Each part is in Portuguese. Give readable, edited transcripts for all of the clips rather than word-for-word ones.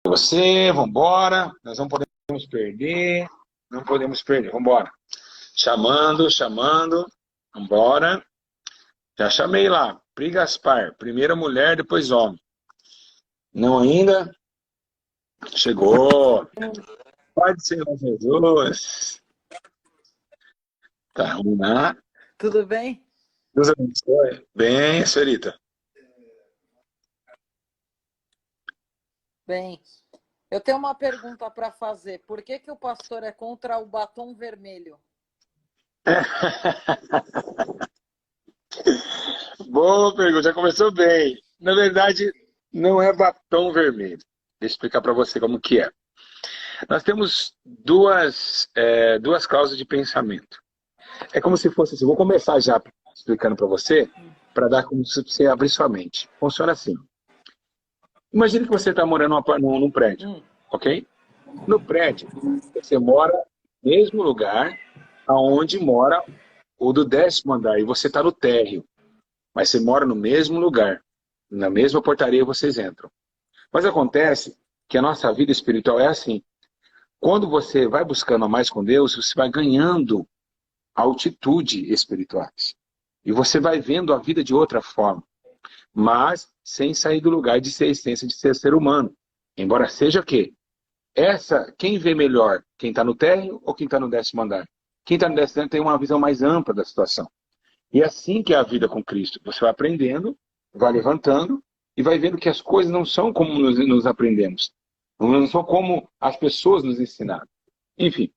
Você, vambora. Nós não podemos perder. Não podemos perder. Vambora. Chamando, chamando. Vambora. Já chamei lá. Pri Gaspar. Primeira mulher, depois homem. Não ainda? Chegou. Pai do Senhor Jesus. Tá, vamos lá. Tudo bem? Deus abençoe. Bem, senhorita. Bem. Eu tenho uma pergunta para fazer. Por que o pastor é contra o batom vermelho? Boa pergunta, já começou bem. Na verdade, não é batom vermelho. Deixa eu explicar para você como que é. Nós temos duas causas de pensamento. É como se fosse assim, vou começar já explicando para você, para dar como se você abrir sua mente. Funciona assim. Imagine que você está morando num prédio, ok? No prédio, você mora no mesmo lugar aonde mora o do 10º andar, e você está no térreo. Mas você mora no mesmo lugar, na mesma portaria vocês entram. Mas acontece que a nossa vida espiritual é assim. Quando você vai buscando a mais com Deus, você vai ganhando altitude espirituais. E você vai vendo a vida de outra forma. Mas sem sair do lugar de ser essência, de ser ser humano. Embora seja o quê? Quem vê melhor? Quem está no térreo ou quem está no 10º andar? Quem está no 10º andar tem uma visão mais ampla da situação. E é assim que é a vida com Cristo. Você vai aprendendo, vai levantando e vai vendo que as coisas não são como nos aprendemos. Não são como as pessoas nos ensinaram. Enfim,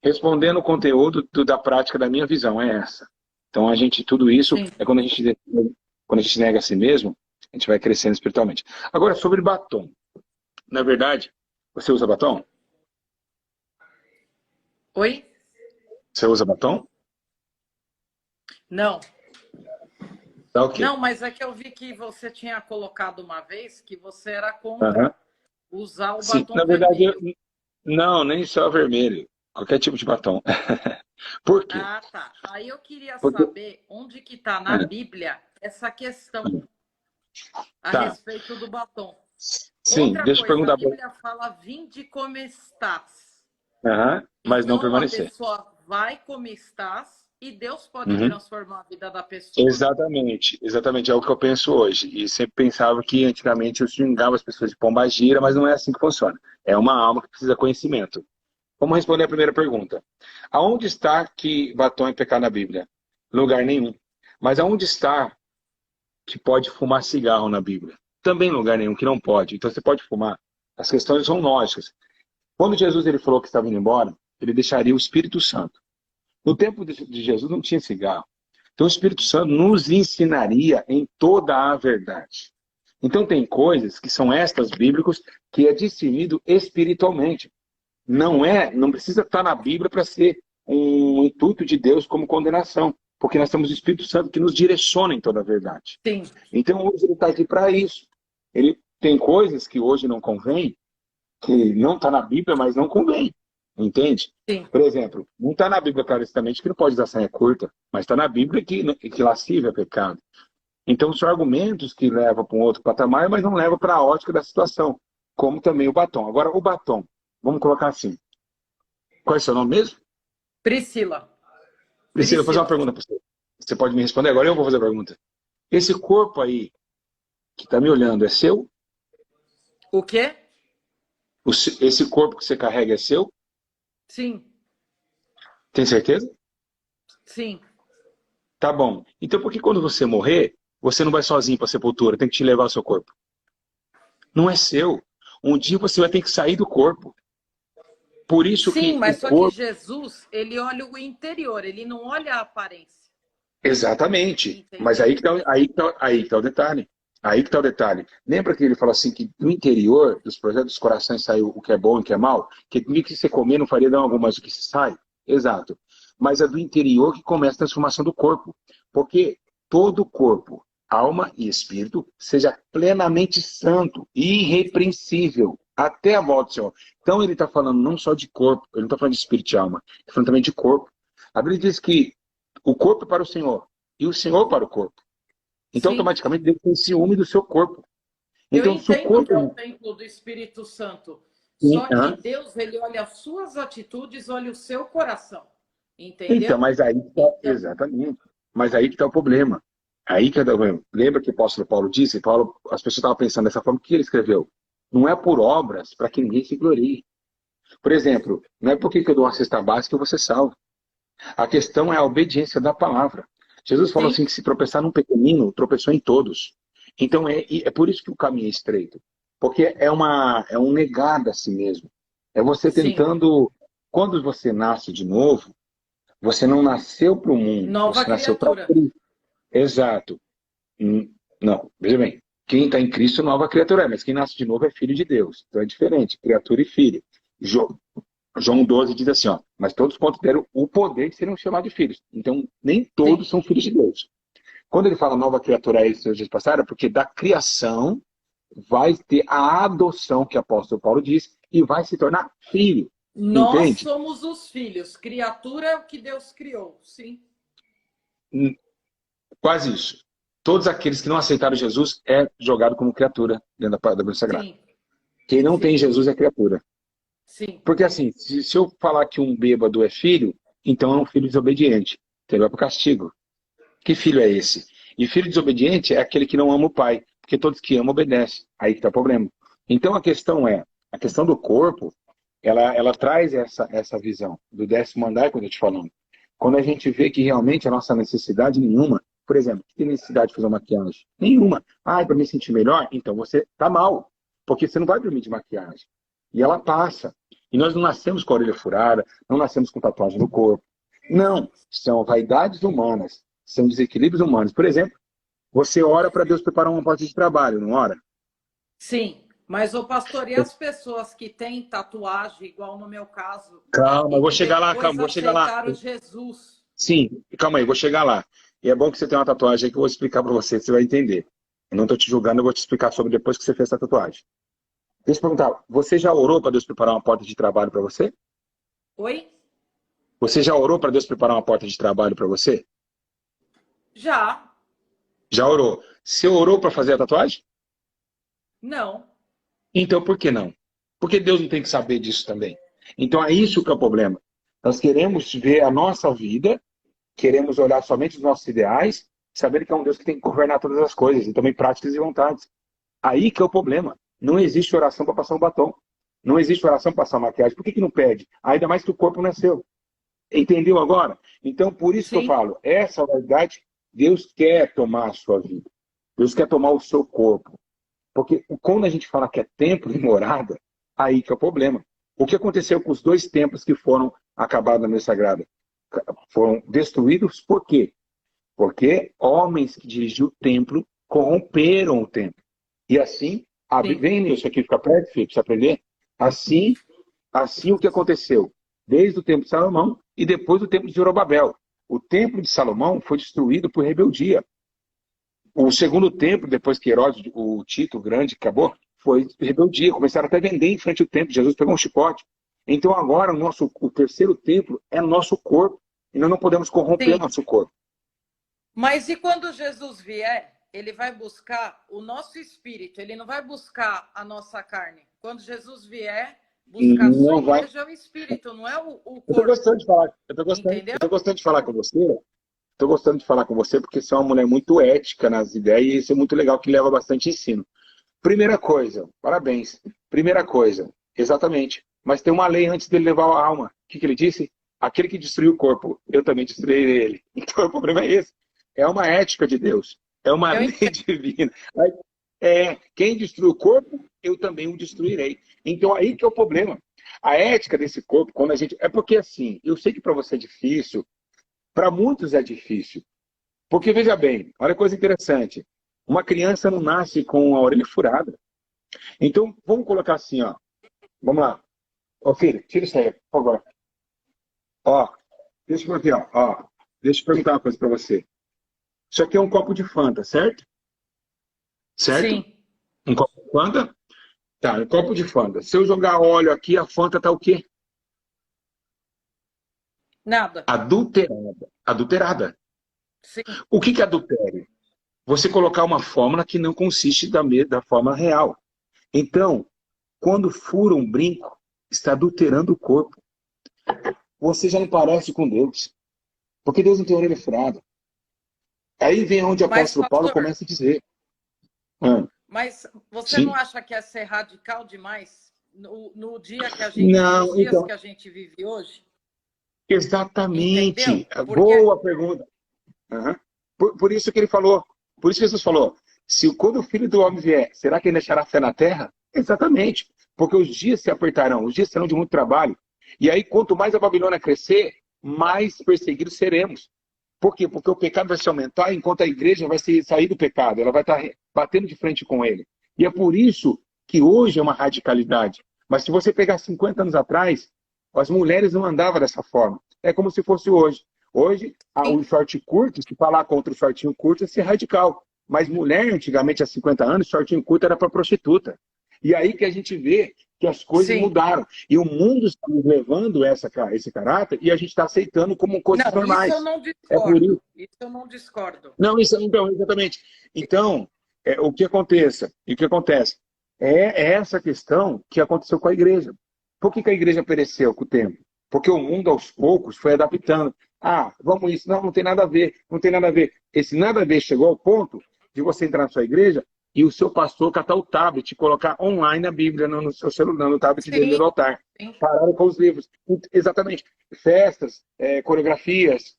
respondendo o conteúdo da prática da minha visão, é essa. Então, tudo isso Sim. é quando a gente nega a si mesmo, a gente vai crescendo espiritualmente. Agora, sobre batom. Na verdade, você usa batom? Oi? Você usa batom? Não. Tá ok. Não, mas é que eu vi que você tinha colocado uma vez que você era contra usar o Sim, batom na verdade, vermelho. não, nem só vermelho. Qualquer tipo de batom. Por quê? Ah, tá. Aí eu queria Porque... saber onde que está na Bíblia essa questão a Tá. respeito do batom. Sim, Outra deixa eu coisa, a perguntar. Bíblia fala: vinde como estás. Mas não Então, a permanecer. pessoa vai como estás e Deus pode Uhum. transformar a vida da pessoa. Exatamente, exatamente. É o que eu penso hoje. E sempre pensava que antigamente eu xingava as pessoas de pombagira, mas não é assim que funciona. É uma alma que precisa de conhecimento. Vamos responder a primeira pergunta. Aonde está que batom é pecado na Bíblia? Lugar nenhum. Mas aonde está que pode fumar cigarro na Bíblia? Também lugar nenhum que não pode. Então você pode fumar. As questões são lógicas. Quando Jesus ele falou que estava indo embora, ele deixaria o Espírito Santo. No tempo de Jesus não tinha cigarro. Então o Espírito Santo nos ensinaria em toda a verdade. Então tem coisas que são estas bíblicos que é discernido espiritualmente. Não precisa estar na Bíblia para ser um intuito de Deus como condenação, porque nós temos o Espírito Santo que nos direciona em toda a verdade. Sim. Então hoje ele está aqui para isso. Ele tem coisas que hoje não convém, que não está na Bíblia, mas não convém. Entende? Sim. Por exemplo, não está na Bíblia claramente que não pode usar saia curta, mas está na Bíblia que lascívia é pecado. Então são argumentos que levam para um outro patamar, mas não levam para a ótica da situação, como também o batom. Agora, o batom, vamos colocar assim. Qual é o seu nome mesmo? Priscila. Priscila, vou fazer uma pergunta para você. Você pode me responder agora, eu vou fazer a pergunta. Esse corpo aí, que está me olhando, é seu? O quê? Esse corpo que você carrega é seu? Sim. Tem certeza? Sim. Tá bom. Então por que quando você morrer, você não vai sozinho para a sepultura? Tem que te levar o seu corpo. Não é seu. Um dia você vai ter que sair do corpo. Por isso Sim, que o mas só que corpo... Jesus, ele olha o interior, ele não olha a aparência. Exatamente. Entendeu? Mas aí que tá o detalhe. Aí que tá o detalhe. Lembra que ele falou assim que do interior, dos projetos dos corações saiu o que é bom e o que é mal? Que o que você comer não faria não alguma, mas o que se sai? Exato. Mas é do interior que começa a transformação do corpo. Porque todo o corpo, alma e espírito, seja plenamente santo e irrepreensível até a volta do Senhor. Então ele está falando não só de corpo, ele não está falando de espírito e alma, ele está falando também de corpo. A Bíblia diz que o corpo é para o Senhor e o Senhor para o corpo. Então, Sim. automaticamente, Deus tem ciúme do seu corpo. Eu Então, se o entendo que é o corpo... templo do Espírito Santo. Só que Deus, ele olha as suas atitudes, olha o seu coração. Então, Entendeu? mas aí tá, Então, exatamente. Mas aí que está o problema. Aí que é o problema. Lembra que o apóstolo Paulo disse? Paulo, as pessoas estavam pensando dessa forma, o que ele escreveu? Não é por obras para que ninguém se glorie. Por exemplo, não é porque eu dou uma cesta básica que eu vou ser salvo. A questão é a obediência da palavra. Jesus falou sim, assim que se tropeçar num pequenino, tropeçou em todos. Então é por isso que o caminho é estreito. Porque é um negado a si mesmo. É você sim. tentando... Quando você nasce de novo, você não nasceu para o mundo, Nova você nasceu para criatura. Cristo. Exato. Não, veja bem. Quem está em Cristo, nova criatura é, mas quem nasce de novo é filho de Deus. Então é diferente, criatura e filho. João 12 diz assim, ó, mas todos consideram o poder de serem chamados de filhos. Então, nem todos Sim. são filhos de Deus. Quando ele fala nova criatura é isso, dias passaram, é porque da criação vai ter a adoção, que o apóstolo Paulo diz, e vai se tornar filho. Nós Entende? somos os filhos. Criatura é o que Deus criou. Sim. Quase isso. Todos aqueles que não aceitaram Jesus é jogado como criatura dentro da Bíblia Sagrada. Sim. Quem não tem Sim. Jesus é criatura. Sim. Porque assim, se eu falar que um bêbado é filho, então é um filho desobediente. Então ele vai para o castigo. Que filho é esse? E filho desobediente é aquele que não ama o pai, porque todos que amam obedecem. Aí que está o problema. Então a questão do corpo, ela traz essa visão do 10º andar, quando eu te falando. Quando a gente vê que realmente a nossa necessidade nenhuma, por exemplo, que tem necessidade de fazer uma maquiagem? Nenhuma. Ah, para me sentir melhor? Então você tá mal, porque você não vai dormir de maquiagem. E ela passa. E nós não nascemos com a orelha furada, não nascemos com tatuagem no corpo. Não, são vaidades humanas, são desequilíbrios humanos. Por exemplo, você ora para Deus preparar uma porta de trabalho, não ora? Sim. Mas, o pastor, e as pessoas que têm tatuagem, igual no meu caso, Calma, e eu vou que chegar lá, depois calma, vou chegar lá. aceitaram Jesus? Sim, calma aí, vou chegar lá. E é bom que você tenha uma tatuagem aí que eu vou explicar para você, você vai entender. Eu não estou te julgando, eu vou te explicar sobre depois que você fez essa tatuagem. Deixa eu perguntar, você já orou para Deus preparar uma porta de trabalho para você? Oi? Você já orou para Deus preparar uma porta de trabalho para você? Já? Já orou. Você orou para fazer a tatuagem? Não. Então por que não? Porque Deus não tem que saber disso também. Então é isso que é o problema. Nós queremos ver a nossa vida, queremos olhar somente os nossos ideais, saber que é um Deus que tem que governar todas as coisas, e também práticas e vontades. Aí que é o problema. Não existe oração para passar um batom. Não existe oração para passar maquiagem. Por que não pede? Ainda mais que o corpo não é seu. Entendeu agora? Então, por isso que eu Sim. falo, essa verdade, Deus quer tomar a sua vida. Deus quer tomar o seu corpo. Porque quando a gente fala que é templo e morada, aí que é o problema. O que aconteceu com os 2 templos que foram acabados na Bíblia Sagrada? Foram destruídos por quê? Porque homens que dirigiam o templo corromperam o templo. E assim, Sim. vem isso aqui, fica perto, filho, para você aprender. Assim o que aconteceu, desde o tempo de Salomão e depois do tempo de Zorobabel. O templo de Salomão foi destruído por rebeldia. O segundo templo, depois que Herodes, o Tito, o grande, acabou, foi rebeldia. Começaram até a vender em frente ao templo. Jesus pegou um chicote. Então agora o terceiro templo é nosso corpo. E nós não podemos corromper Sim. nosso corpo. Mas e quando Jesus vier, ele vai buscar o nosso espírito, ele não vai buscar a nossa carne. Quando Jesus vier, buscar a sua Não vai. igreja é o espírito, não é o Eu estou corpo. gostando de falar. Entendeu? Eu tô gostando de falar com você. Estou gostando de falar com você porque você é uma mulher muito ética nas ideias e isso é muito legal, que leva bastante ensino. Primeira coisa, parabéns. Primeira coisa, exatamente. Mas tem uma lei antes dele levar a alma. O que ele disse? Aquele que destruiu o corpo, eu também destruirei ele. Então o problema é esse. É uma ética de Deus. É uma Eu lei entendo. divina. Quem destrui o corpo, eu também o destruirei. Então aí que é o problema. A ética desse corpo, quando a gente... É porque assim, eu sei que para você é difícil, para muitos é difícil. Porque, veja bem, olha que coisa interessante. Uma criança não nasce com a orelha furada. Então, vamos colocar assim, ó. Vamos lá. Ô, filho, tira isso aí, por favor. Ó, deixa eu aqui, ó. Deixa eu perguntar uma coisa para você. Isso aqui é um copo de Fanta, certo? Certo? Sim. Um copo de Fanta? Tá, um copo de Fanta. Se eu jogar óleo aqui, a Fanta tá o quê? Nada. Adulterada. Adulterada. Sim. O que é adultério? você colocar uma fórmula que não consiste da forma real. Então, quando fura um brinco, está adulterando o corpo. Você já não parece com Deus. Porque Deus não tem orelha furada. Aí vem onde o Mas, apóstolo Paulo pastor, começa a dizer. Ah, mas você não sim? acha que é ser radical demais no dia que a gente, nos Não, dias então, que a gente vive hoje? exatamente. Entendeu? Porque, Boa pergunta. Aham. Por isso que ele falou, por isso que Jesus falou, quando o Filho do Homem vier, será que ele deixará fé na terra? Exatamente. Porque os dias se apertarão, os dias serão de muito trabalho. E aí, quanto mais a Babilônia crescer, mais perseguidos seremos. Por quê? Porque o pecado vai se aumentar enquanto a igreja vai sair do pecado, ela vai estar batendo de frente com ele. E é por isso que hoje é uma radicalidade. Mas se você pegar 50 anos atrás, as mulheres não andavam dessa forma. É como se fosse hoje. Hoje, o short curto, se falar contra o shortinho curto, é ser radical. Mas mulher, antigamente, há 50 anos, shortinho curto era para prostituta. E aí que a gente vê que as coisas sim, mudaram. E o mundo está nos levando esse caráter e a gente está aceitando como coisas não, isso eu normais. não É por discordo. isso. Isso eu não discordo. Não, isso, então, exatamente. Então, o que aconteça? E o que acontece? É essa questão que aconteceu com a igreja. Por que a igreja pereceu com o tempo? Porque o mundo, aos poucos, foi adaptando. Ah, vamos isso. Não, não tem nada a ver. Não tem nada a ver. Esse nada a ver chegou ao ponto de você entrar na sua igreja e o seu pastor catar o tablet e colocar online a Bíblia no seu celular, no tablet dele Sim, no altar. sim, Pararam com os livros. Exatamente. Festas, coreografias,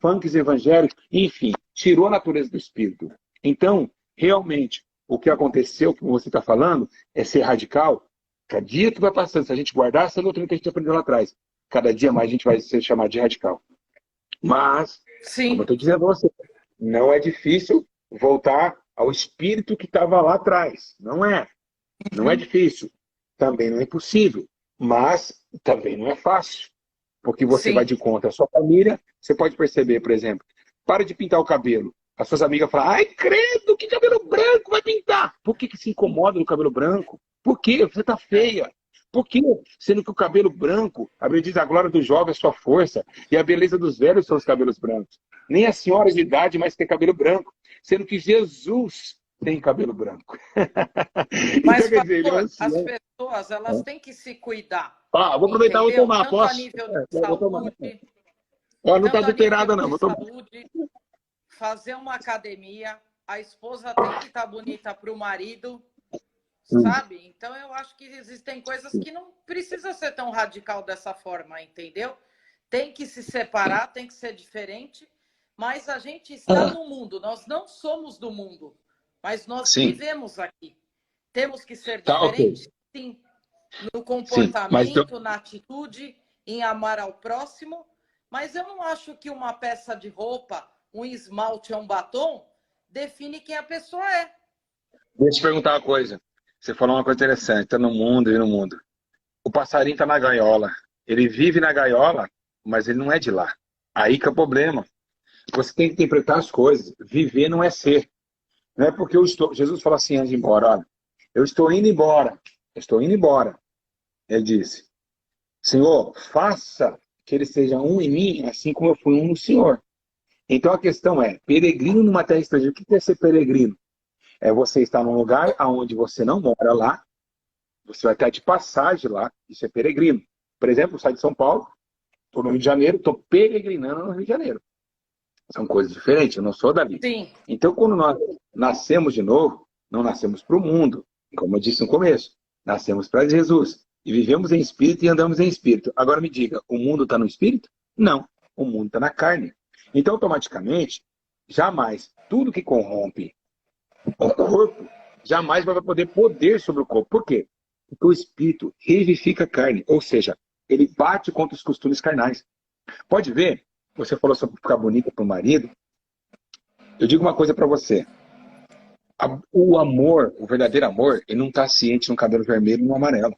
funks evangélicos, enfim, tirou a natureza do espírito. Então, realmente, o que aconteceu, que você está falando, é ser radical. Cada dia que vai passando, se a gente guardar essa doutrina que a gente aprendeu lá atrás, cada dia mais a gente vai ser chamado de radical. Mas, como eu sim. estou dizendo a você, não é difícil voltar ao espírito que estava lá atrás. Não é. Não é Uhum. difícil. Também não é impossível. Mas também não é fácil. Porque você vai Sim. de conta à sua família. Você pode perceber, por exemplo, para de pintar o cabelo. As suas amigas falam, ai, credo, que cabelo branco vai pintar. Por que se incomoda no cabelo branco? Por quê? Você está feia. Por quê? Sendo que o cabelo branco, a Bíblia diz, a glória do jovem é a sua força, e a beleza dos velhos são os cabelos brancos. Nem a senhora de idade mais tem cabelo branco, sendo que Jesus tem cabelo branco. Então, Mas, quer dizer, ele é um pastor, as ancião. pessoas, elas têm que se cuidar, Ah, vou aproveitar e vou entendeu? tomar, Tanto a posso? nível de Vou tomar. saúde, Ó, não tá tanto a nível adulterada, não, de vou tomar. saúde, fazer uma academia, a esposa tem que estar bonita para o marido, Hum, sabe? Então eu acho que existem coisas que não precisa ser tão radical dessa forma, entendeu? Tem que se separar, tem que ser diferente, mas a gente está ah, no mundo, nós não somos do mundo, mas nós sim, vivemos aqui. Temos que ser tá ok. diferentes, sim, no Sim, mas então, comportamento, na atitude, em amar ao próximo, mas eu não acho que uma peça de roupa, um esmalte ou um batom define quem a pessoa é. deixa eu te perguntar uma coisa. Você falou uma coisa interessante, tá no mundo e no mundo. O passarinho tá na gaiola. Ele vive na gaiola, mas ele não é de lá. Aí que é o problema. Você tem que interpretar as coisas. Viver não é ser. Não é porque eu estou. Jesus falou assim antes de ir embora: olha, eu estou indo embora. Eu estou indo embora. Ele disse: Senhor, faça que ele seja um em mim, assim como eu fui um no Senhor. Então a questão é: peregrino numa terra estrangeira. O que é ser peregrino? É você estar num lugar onde você não mora lá, você vai estar de passagem lá, isso é peregrino. Por exemplo, eu saio de São Paulo, estou no Rio de Janeiro, estou peregrinando no Rio de Janeiro. São coisas diferentes, eu não sou dali. Sim, Então, quando nós nascemos de novo, não nascemos para o mundo, como eu disse no começo, nascemos para Jesus. E vivemos em espírito e andamos em espírito. Agora me diga, o mundo está no espírito? Não, o mundo está na carne. Então, automaticamente, jamais tudo que corrompe o corpo jamais vai poder sobre o corpo. Por quê? Porque o espírito revivifica a carne, ou seja, ele bate contra os costumes carnais. Pode ver, você falou sobre ficar bonita para o marido. Eu digo uma coisa para você. O amor, o verdadeiro amor, ele não está ciente no cabelo vermelho e no amarelo.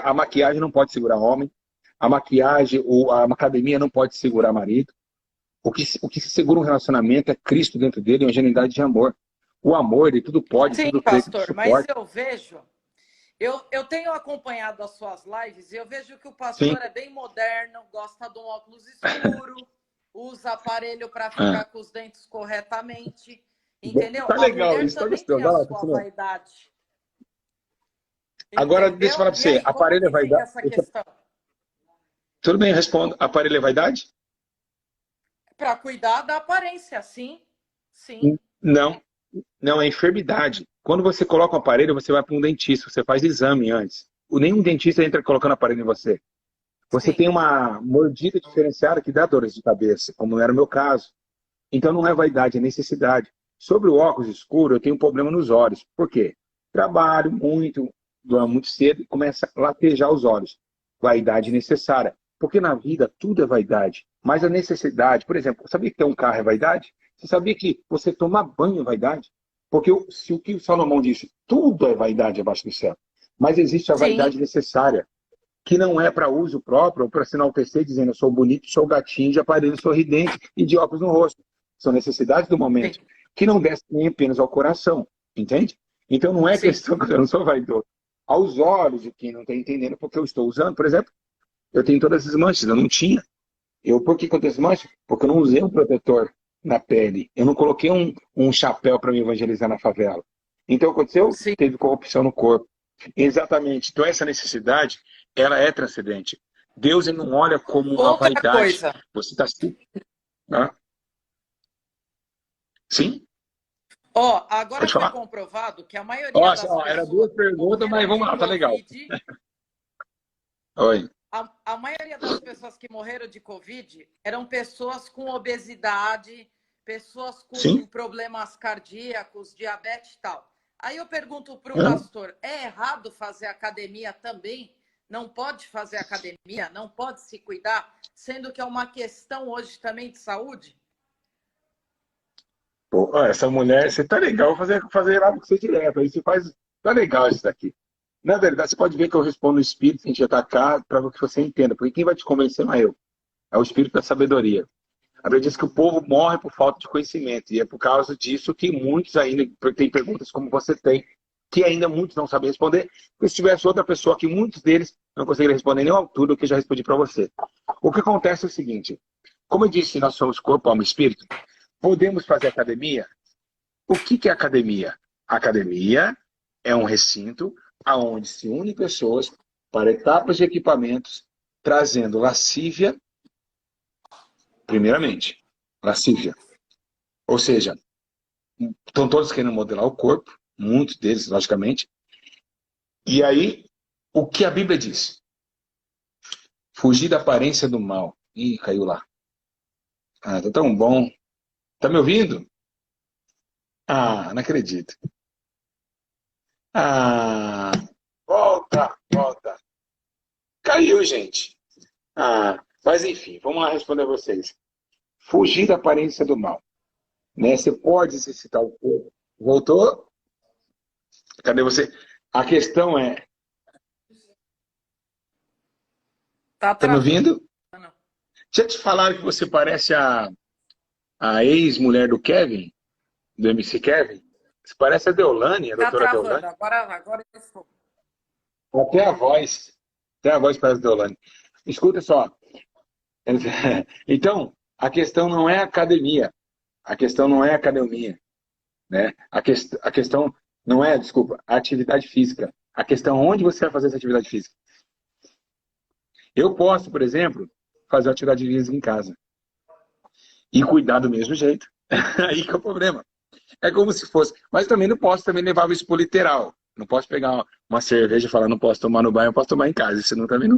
A maquiagem não pode segurar homem. A maquiagem, a academia não pode segurar marido. O que se segura um relacionamento é Cristo dentro dele, é uma genuinidade de amor. O amor, ele tudo pode, sim, tudo crê, tudo pastor, mas suporta. eu vejo, eu tenho acompanhado as suas lives e eu vejo que o Sim. pastor é bem moderno, gosta de um óculos escuro, usa aparelho para Ah. ficar com os dentes corretamente, entendeu? Tá A legal mulher isso, tá também gostando. tem a Vai lá, sua continua. vaidade, Agora, deixa eu entendeu? falar pra E você, aí, como aparelho é que fica vaidade? essa questão? Tudo bem, eu respondo. Aparelho é vaidade? Para cuidar da aparência, sim, sim, Não, não, é enfermidade. Quando você coloca um aparelho, você vai para um dentista, você faz exame antes. Nenhum dentista entra colocando aparelho em você. Você sim, tem uma mordida diferenciada que dá dores de cabeça, como era o meu caso. Então não é vaidade, é necessidade. Sobre o óculos escuro, eu tenho um problema nos olhos. Por quê? Trabalho muito, durmo muito cedo e começa a latejar os olhos. Vaidade necessária. Porque na vida tudo é vaidade. Mas a necessidade, por exemplo, sabia que ter um carro é vaidade? Você sabia que você tomar banho é vaidade? Porque se o que o Salomão disse, tudo é vaidade abaixo do céu. Mas existe a sim, vaidade necessária, que não é para uso próprio ou para se enaltecer, dizendo eu sou bonito, sou gatinho, de aparelho sorridente e de óculos no rosto. São necessidades do sim, momento, que não descem apenas ao coração, entende? Então não é sim, questão que eu não sou vaidoso. Aos olhos de quem não está entendendo porque eu estou usando, por exemplo, eu tenho todas essas manchas, eu não tinha. Por que eu tenho essas manchas? Porque eu não usei um protetor na pele. Eu não coloquei um chapéu para me evangelizar na favela. Então, o que aconteceu? sim. Teve corrupção no corpo. Exatamente. Então, essa necessidade, ela é transcendente. Deus ele não olha como uma Outra vaidade. coisa, Você está assim. Né? Sim? ó, agora Pode foi falar. comprovado que a maioria Nossa, das ó, era pessoas duas que perguntas, mas morreram vamos de lá, tá legal. Covid, Oi. a maioria das pessoas que morreram de Covid eram pessoas com obesidade, pessoas Sim? com problemas cardíacos, diabetes e tal. Aí eu pergunto para o Hã? pastor, é errado fazer academia também? Não pode fazer academia? Não pode se cuidar? Sendo que é uma questão hoje também de saúde? Pô, ó, essa mulher, você tá legal, vou fazer lá com você direto. Aí você faz. Tá legal isso daqui. Na verdade, você pode ver que eu respondo no espírito, a gente já tá cá, para que você entenda. Porque quem vai te convencer não é eu. É o espírito da sabedoria. A Bíblia diz que o povo morre por falta de conhecimento. E é por causa disso que muitos ainda têm perguntas como você tem, que ainda muitos não sabem responder. Porque se tivesse outra pessoa que muitos deles não conseguiriam responder nem à altura do que eu já respondi para você. O que acontece é o seguinte: como eu disse, nós somos corpo, alma e espírito. Podemos fazer academia? O que é academia? Academia é um recinto aonde se unem pessoas para etapas de equipamentos, trazendo lascívia, primeiramente. Lascívia. Ou seja, estão todos querendo modelar o corpo, muitos deles, logicamente. E aí, o que a Bíblia diz? Fugir da aparência do mal. Ih, caiu lá. Ah, tá tão bom. Tá me ouvindo? Ah, não acredito. Ah, volta, volta. Caiu, gente. Ah, mas enfim, vamos lá responder a vocês. Fugir da aparência do mal. Né? Você pode exercitar o corpo. Voltou? Cadê você? A questão é, Tá tá me travando. ouvindo? Já te falaram que você parece a ex-mulher do Kevin, do MC Kevin? Você parece a Deolane, a Tá doutora travando. Deolane. Agora eu estou. Até a voz. Até a voz parece a Deolane. Escuta só. Então, a questão não é academia. A questão não é academia. Né? A questão não é, desculpa, a atividade física. A questão é onde você vai fazer essa atividade física. Eu posso, por exemplo, fazer uma atividade física em casa e cuidar do mesmo jeito. Aí que é o problema. É como se fosse. Mas também não posso também levar isso pro literal. Não posso pegar uma cerveja e falar, não posso tomar no banho, eu posso tomar em casa. Senão também não.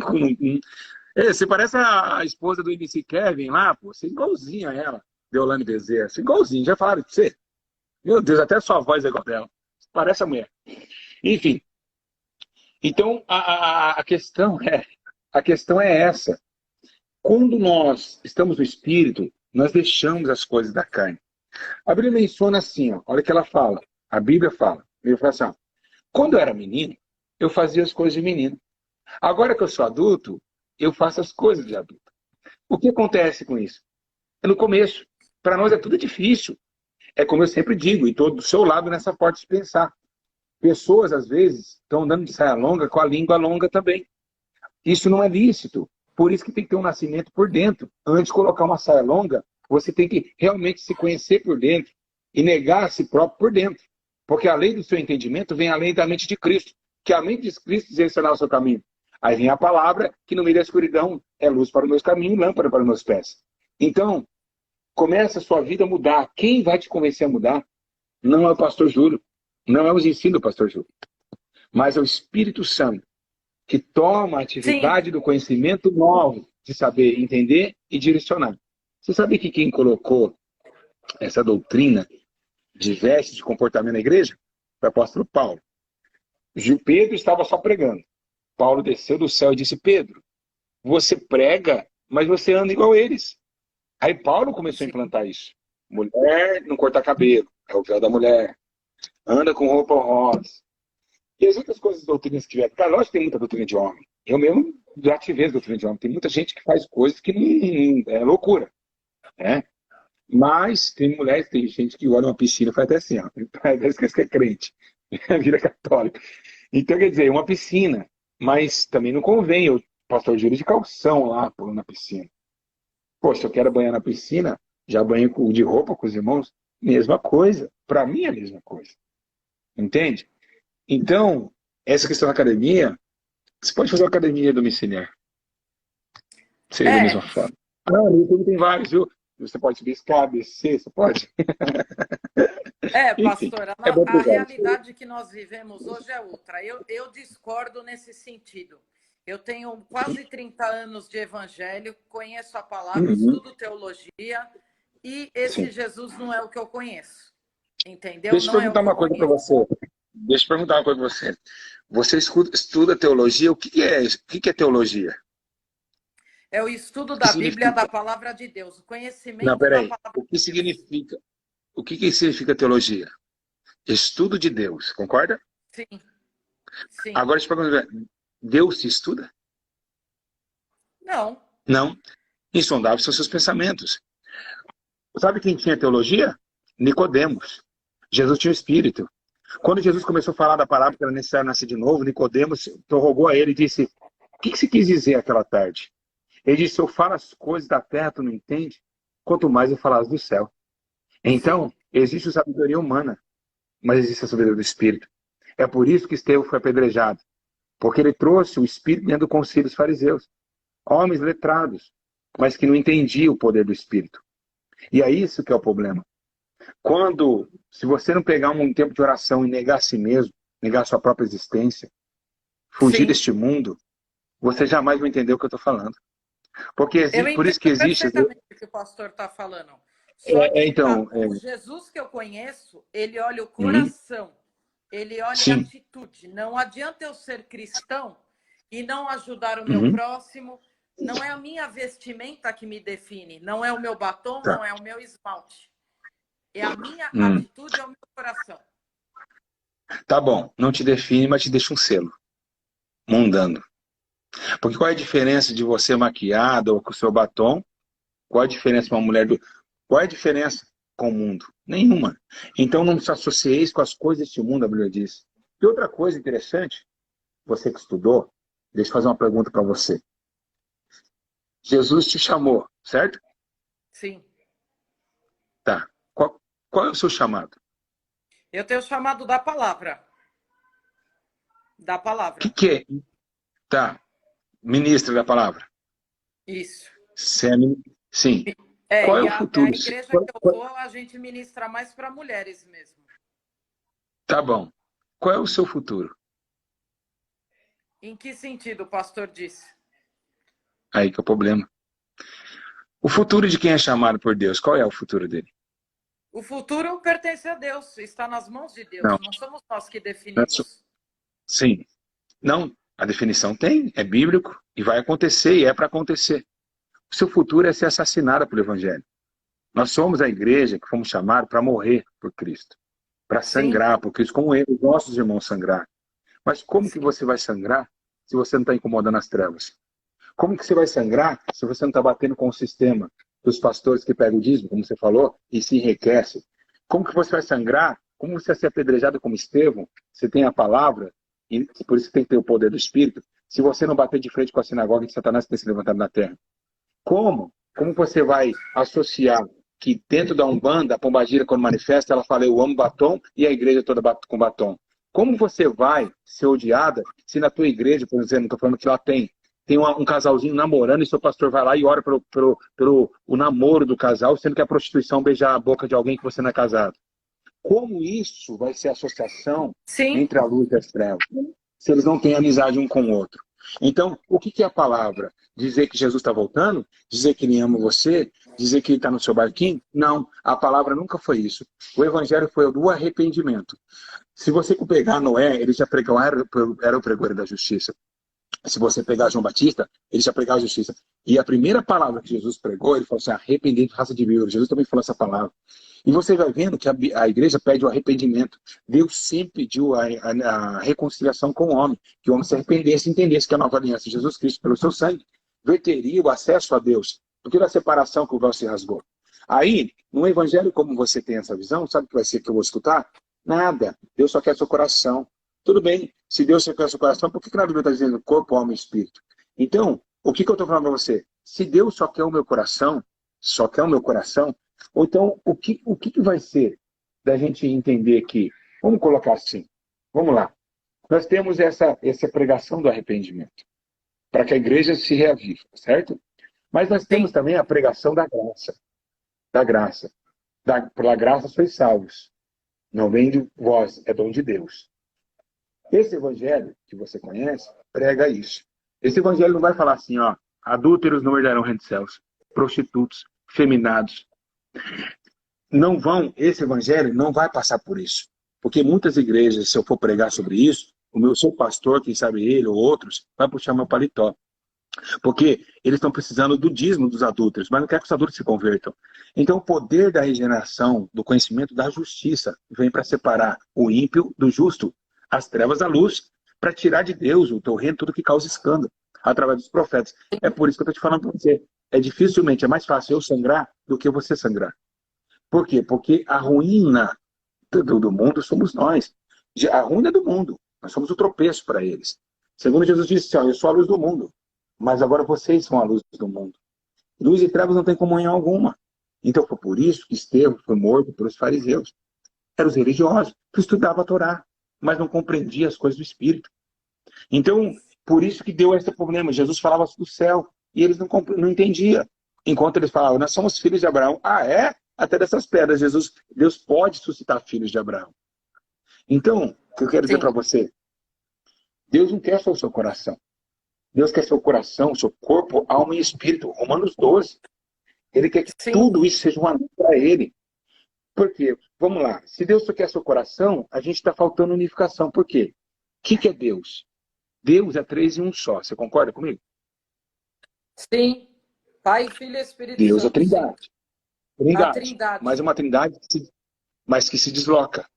Você parece a esposa do MC Kevin lá, pô. Você é igualzinha a ela, Deolane Bezerra. Você é igualzinho. Já falaram pra você? Meu Deus, até a sua voz é igual dela. Parece a mulher. Enfim. Então, a questão é essa. Quando nós estamos no espírito, nós deixamos as coisas da carne. A Bíblia menciona assim, ó, olha o que ela fala. A Bíblia fala assim, ó, quando eu era menino, eu fazia as coisas de menino. Agora que eu sou adulto, eu faço as coisas de adulto. O que acontece com isso? No começo, para nós é tudo difícil. É como eu sempre digo, e estou do seu lado nessa parte de pensar. Pessoas, às vezes, estão andando de saia longa com a língua longa também. Isso não é lícito. Por isso que tem que ter um nascimento por dentro. Antes de colocar uma saia longa, Você tem que realmente se conhecer por dentro e negar a si próprio por dentro. Porque além do seu entendimento, vem a lei da mente de Cristo. Que a mente de Cristo direcionar o seu caminho. Aí vem a palavra, que no meio da escuridão é luz para os meus caminhos, lâmpada para os meus pés. Então, começa a sua vida a mudar. Quem vai te convencer a mudar não é o pastor Júlio, não é os ensinos do pastor Júlio, mas é o Espírito Santo, que toma a Sim. atividade do conhecimento novo, de saber entender e direcionar. Você sabe que quem colocou essa doutrina de vestes de comportamento na igreja foi o apóstolo Paulo. Pedro estava só pregando. Paulo desceu do céu e disse: Pedro, você prega, mas você anda igual eles. Aí Paulo começou a Sim. implantar isso. Mulher não corta cabelo, é o véu da mulher. Anda com roupa rosa. E as outras coisas, doutrinas que vieram. Cara, lógico que tem muita doutrina de homem. Eu mesmo já tive essa doutrina de homem. Tem muita gente que faz coisas que não é loucura. Né? Mas tem mulheres, tem gente que olha uma piscina e faz até assim, ó. Parece que é crente. Vira católico. Então, quer dizer, uma piscina. Mas também não convém o pastor Júlio de calção lá, pô, na piscina. Pô, se eu quero banhar na piscina, já banho de roupa com os irmãos, mesma coisa. Para mim é a mesma coisa. Entende? Então, essa questão da academia, você pode fazer uma academia domiciliar. Seria da mesma forma. Ah, no YouTube tem vários, viu? Você pode subir escada, descer, você pode? Enfim, Pastora, é bom a pegar. realidade que nós vivemos hoje é outra. Eu discordo nesse sentido. Eu tenho quase 30 anos de evangelho, conheço a palavra, Uhum. estudo teologia, e esse Sim. Jesus não é o que eu conheço. Entendeu? Deixa eu Não é o perguntar que eu uma coisa para conheço. você. Deixa eu perguntar uma coisa para você. Você estuda teologia, o que é isso? O que é teologia? É o estudo O que da Bíblia, da significa? palavra de Deus, o Não, conhecimento da peraí. palavra O que de Deus. significa? O que significa teologia? Estudo de Deus, concorda? Sim, sim. Agora, deixa eu perguntar, Deus se estuda? Não, Não. Insondáveis são seus pensamentos. Sabe quem tinha teologia? Nicodemos. Jesus tinha o Espírito. Quando Jesus começou a falar da palavra que era necessário nascer de novo, Nicodemos interrogou a ele e disse: o que você quis dizer aquela tarde? Ele disse: se eu falo as coisas da terra, tu não entende? Quanto mais eu falar as do céu. sim. Então, existe a sabedoria humana, mas existe a sabedoria do Espírito. É por isso que Estevão foi apedrejado, porque ele trouxe o Espírito dentro do concílio dos fariseus. Homens letrados, mas que não entendiam o poder do Espírito. E é isso que é o problema. Se você não pegar um tempo de oração e negar a si mesmo, negar a sua própria existência, fugir Sim. deste mundo, você jamais vai entender o que eu estou falando. Eu Por isso entendo que existe... perfeitamente o que o pastor está falando. Só que Então, o Jesus que eu conheço, ele olha o uhum, coração, ele olha a sim, atitude. Não adianta eu ser cristão e não ajudar o meu uhum, próximo. Não é a minha vestimenta que me define, não é o meu batom, tá, não é o meu esmalte. É a minha hum, atitude, é o meu coração. tá bom, não te define, mas te deixa um selo, mundano. Porque qual é a diferença de você maquiada ou com o seu batom? Qual é a diferença de uma mulher do... Qual é a diferença com o mundo? Nenhuma. Então não se associeis com as coisas deste mundo, a Bíblia diz. E outra coisa interessante, você que estudou, deixa eu fazer uma pergunta para você. Jesus te chamou, certo? Sim. Tá. Qual é o seu chamado? Eu tenho chamado da palavra. Da O palavra. que é? Tá. Ministra da palavra. Isso. Você sim. É, Qual é e o futuro? a igreja que eu vou, a gente ministra mais para mulheres mesmo. Tá bom. Qual é o seu futuro? Em que sentido o pastor disse? Aí que é o problema. O futuro de quem é chamado por Deus, qual é o futuro dele? O futuro pertence a Deus, está nas mãos de Não. Deus, não somos nós que Não é definimos. sim. Não. A definição tem, é bíblico e vai acontecer e é para acontecer. O seu futuro é ser assassinado pelo Evangelho. Nós somos a igreja que fomos chamados para morrer por Cristo, para Sim, sangrar por Cristo, como os nossos irmãos sangraram. Mas como que sim, você vai sangrar se você não está incomodando as trevas? Como que você vai sangrar se você não está batendo com o sistema dos pastores que pegam o dízimo, como você falou, e se enriquece? Como que você vai sangrar? Como você vai ser apedrejado como Estevão? Você tem a palavra, e por isso tem que ter o poder do Espírito. Se você não bater de frente com a sinagoga de Satanás que tem se levantado na terra. Como? Como você vai associar que dentro da Umbanda, a pombagira, quando manifesta, ela fala, eu amo batom, e a igreja toda com batom. Como você vai ser odiada se na tua igreja, por exemplo, não estou falando que lá tem um casalzinho namorando e seu pastor vai lá e ora pelo o namoro do casal, sendo que a prostituição beijar a boca de alguém que você não é casado? Como isso vai ser associação Sim. entre a luz e as trevas? Se eles não têm amizade um com o outro. Então, o que é a palavra? Dizer que Jesus está voltando? Dizer que ele ama você? Dizer que ele está no seu barquinho? Não, a palavra nunca foi isso. O evangelho foi o do arrependimento. Se você pegar Noé, ele já pregou, era o pregoeiro da justiça. Se você pegar João Batista, ele já pregava a justiça. E a primeira palavra que Jesus pregou, ele falou assim, arrependente, raça de víbora. Jesus também falou essa palavra. E você vai vendo que a igreja pede o arrependimento. Deus sempre pediu a reconciliação com o homem. Que o homem se arrependesse e entendesse que a nova aliança de Jesus Cristo, pelo seu sangue, verteria o acesso a Deus. Porque da separação que o véu se rasgou. Aí, no evangelho, como você tem essa visão, sabe o que vai ser que eu vou escutar? Nada. Deus só quer seu coração. Tudo bem, se Deus só quer seu coração, por que na Bíblia está dizendo corpo, alma e espírito? Então, o que eu estou falando para você? Se Deus só quer o meu coração, ou então, o que vai ser da gente entender que, vamos colocar assim, vamos lá, nós temos essa pregação do arrependimento, para que a igreja se reavive, certo? Mas nós temos também a pregação da graça. Pela graça sois salvos. Não vem de vós, é dom de Deus. Esse evangelho que você conhece, prega isso. Esse evangelho não vai falar assim, ó, adúlteros não herdarão o reino dos céus, prostitutos, feminados. Não vão, esse evangelho não vai passar por isso. Porque muitas igrejas, se eu for pregar sobre isso, o seu pastor, quem sabe ele ou outros, vai puxar meu paletó. Porque eles estão precisando do dízimo dos adúlteros, mas não quer que os adúlteros se convertam. Então o poder da regeneração, do conhecimento da justiça, vem para separar o ímpio do justo, as trevas da luz, para tirar de Deus o teu reino, tudo que causa escândalo, através dos profetas. É por isso que eu estou te falando para você. É mais fácil eu sangrar do que você sangrar. Por quê? Porque a ruína do mundo somos nós. A ruína é do mundo. Nós somos o tropeço para eles. Segundo Jesus disse, ó, eu sou a luz do mundo, mas agora vocês são a luz do mundo. Luz e trevas não têm comunhão alguma. Então foi por isso que Estevão foi morto pelos fariseus. Eram os religiosos, que estudavam a Torá, mas não compreendia as coisas do Espírito. Então, por isso que deu esse problema. Jesus falava do céu e eles não entendiam. Enquanto eles falavam, nós somos filhos de Abraão. Ah, é? Até dessas pedras, Deus pode suscitar filhos de Abraão. Então, o que eu quero dizer para você? Deus não quer só o seu coração. Deus quer seu coração, seu corpo, alma e espírito. Romanos 12. Ele quer que tudo isso seja uma luz para ele. Por quê? Vamos lá. Se Deus só quer seu coração, a gente está faltando unificação. Por quê? O que é Deus? Deus é 3 em um só. Você concorda comigo? Sim. Pai, Filho e Espírito Deus Santo. é trindade. A trindade. Mas é uma trindade mas que se desloca.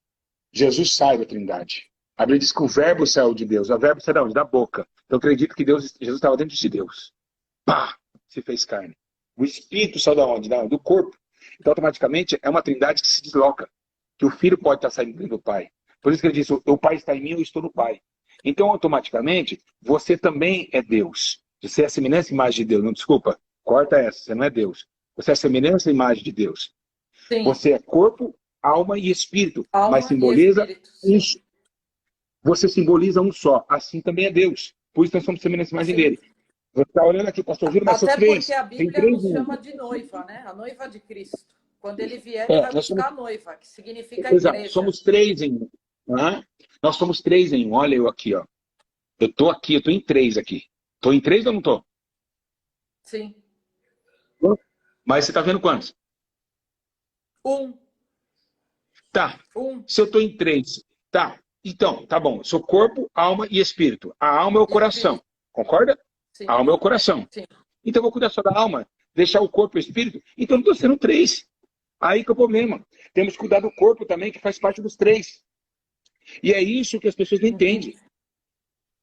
Jesus sai da trindade. A Bíblia diz que o verbo saiu de Deus. O verbo saiu de onde? Da boca. Então eu acredito que Jesus estava dentro de Deus. Pá! Se fez carne. O Espírito saiu da onde? Do corpo. Então automaticamente é uma trindade que se desloca. Que o Filho pode estar saindo do Pai. Por isso que ele diz, o Pai está em mim, eu estou no Pai. Então automaticamente você também é Deus. Você é a semelhança e imagem de Deus. Não, desculpa. Corta essa. Você não é Deus. Você é a semelhança e imagem de Deus. Sim. Você é corpo, alma e espírito. Alma mas simboliza e espírito, isso. Você simboliza um só. Assim também é Deus. Por isso nós somos semelhantes mais dele. Você está olhando aqui, pastor Júlio, mas são três. Até porque a Bíblia nos chama de noiva, né? A noiva de Cristo. Quando ele vier, ele vai buscar a noiva, que significa a igreja. Somos 3 em 1. Né? Nós somos 3 em 1. Olha eu aqui, ó. Eu estou em 3 aqui. Estou em 3 ou não estou? Sim. Mas você está vendo quantos? 1. Tá. 1. Se eu estou em 3, tá. Então, tá bom. Sou corpo, alma e espírito. A alma é o coração. Concorda? Sim. A alma é o coração. Sim. Então eu vou cuidar só da alma, deixar o corpo e o espírito. Então eu não estou sendo 3. Aí que é o problema. Temos que cuidar do corpo também, que faz parte dos 3. E é isso que as pessoas não entendem.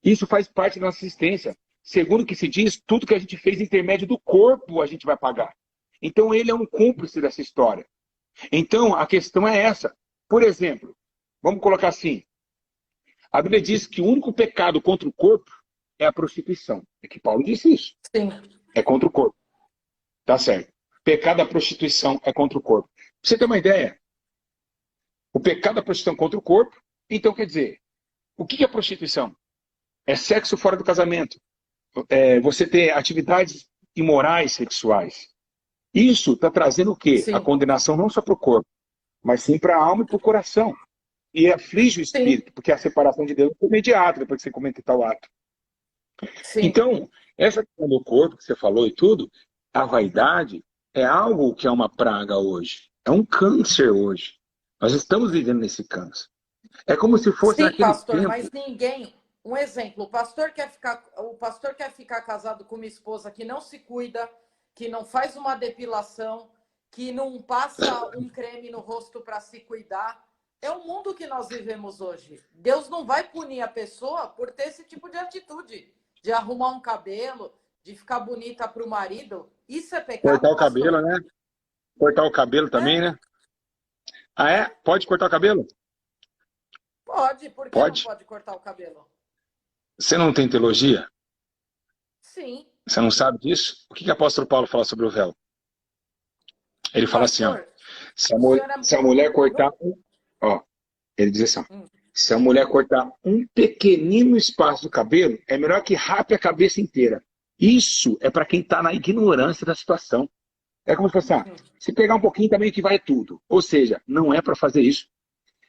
Isso faz parte da nossa existência. Segundo o que se diz, tudo que a gente fez intermédio do corpo, a gente vai pagar. Então ele é um cúmplice dessa história. Então a questão é essa. Por exemplo, vamos colocar assim. A Bíblia diz que o único pecado contra o corpo é a prostituição. É que Paulo disse isso. Sim. É contra o corpo. Tá certo. pecado da prostituição é contra o corpo. Pra você ter uma ideia, o pecado da prostituição é contra o corpo, então quer dizer, o que é prostituição? É sexo fora do casamento. É você ter atividades imorais sexuais. Isso está trazendo o quê? A Sim, condenação não só para o corpo, mas sim para a alma e para o coração. E aflige o sim, espírito, porque a separação de Deus é imediata, depois que você comenta tal ato. sim. Então, essa questão do corpo que você falou e tudo, a vaidade é algo que é uma praga hoje. É um câncer hoje. Nós estamos vivendo nesse câncer. É como se fosse Sim, naquele pastor, tempo. mas ninguém. Um exemplo, o pastor quer ficar casado com uma esposa que não se cuida, que não faz uma depilação, que não passa um creme no rosto para se cuidar. É o mundo que nós vivemos hoje. Deus não vai punir a pessoa por ter esse tipo de atitude, de arrumar um cabelo, de ficar bonita para o marido. Isso é Cortar pecado, o cabelo, pastor? né? Cortar o cabelo também, É, né? Ah, é? é. Pode cortar o cabelo? Pode. Por que não Pode. pode cortar o cabelo? Você não tem teologia? Sim. Você não sabe disso? O que que o apóstolo Paulo fala sobre o véu? Ele fala assim, ó. Pastor, Se a, o senhor se a mulher cortar, ó, ele diz assim, ó, Hum, se a mulher cortar um pequenino espaço do cabelo, é melhor que rape a cabeça inteira. Isso é para quem está na ignorância da situação. É como se fosse, se pegar um pouquinho também que vai tudo. Ou seja, não é para fazer isso.